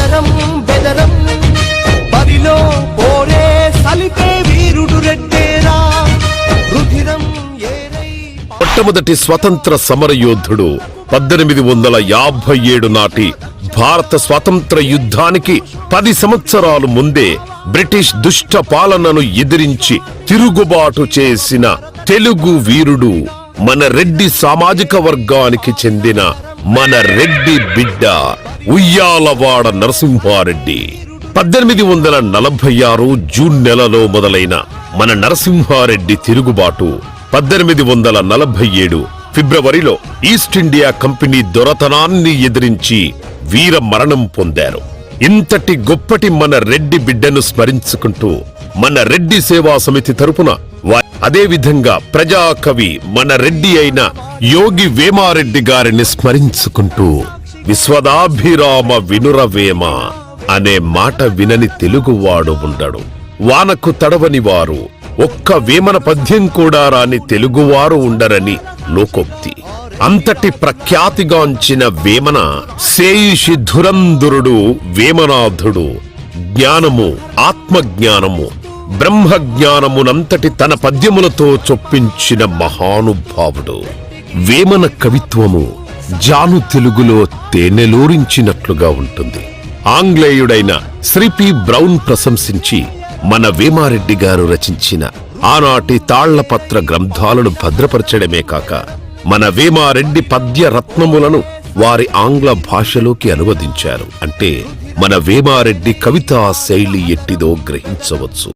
అదరం బెదరం బరిలో పోరే సలిపే వీరుడు రెడ్డేరా రుధిరం ఏరై. మొట్టమొదటి స్వతంత్ర సమరయోధుడు 1857 నాటి భారత స్వాతంత్ర యుద్ధానికి 10 సంవత్సరాలు ముందే బ్రిటిష్ దుష్ట పాలనను ఎదిరించి తిరుగుబాటు చేసిన తెలుగు వీరుడు మన రెడ్డి సామాజిక వర్గానికి చెందిన మన రెడ్డి బిడ్డ ఉయ్యాలవాడ నరసింహారెడ్డి. 1846 జూన్ నెలలో మొదలైన మన నరసింహారెడ్డి తిరుగుబాటు 1847 ఫిబ్రవరిలో ఈస్ట్ ఇండియా కంపెనీ దొరతనాన్ని ఎదిరించి వీర మరణం పొందారు. ఇంతటి గొప్పటి మన రెడ్డి బిడ్డను స్మరించుకుంటూ మన రెడ్డి సేవా సమితి తరపున అదేవిధంగా ప్రజాకవి మన రెడ్డి అయిన యోగి వేమారెడ్డి గారిని స్మరించుకుంటూ విశ్వదాభిరామ వినురవేమ అనే మాట వినని తెలుగువాడు ఉండడు. వానకు తడవని వారు, ఒక్క వేమన పద్యం కూడా రాని తెలుగువారు ఉండరని లోకోక్తి. అంతటి ప్రఖ్యాతిగాంచిన వేమన శేయిషి ధురంధురుడు వేమనాథుడు. జ్ఞానము, ఆత్మజ్ఞానము, బ్రహ్మజ్ఞానమునంతటి తన పద్యములతో చొప్పించిన మహానుభావుడు. వేమన కవిత్వము జాను తెలుగులో తేనెలూరించినట్లుగా ఉంటుంది. ఆంగ్లేయుడైన శ్రీ పి బ్రౌన్ ప్రశంసించి మన వేమారెడ్డి గారు రచించిన ఆనాటి తాళ్లపత్ర గ్రంథాలను భద్రపరచడమే కాక మన వేమారెడ్డి పద్య రత్నములను వారి ఆంగ్ల భాషలోకి అనువదించారు. అంటే మన వేమారెడ్డి కవితా శైలి ఎట్టిదో గ్రహించవచ్చు.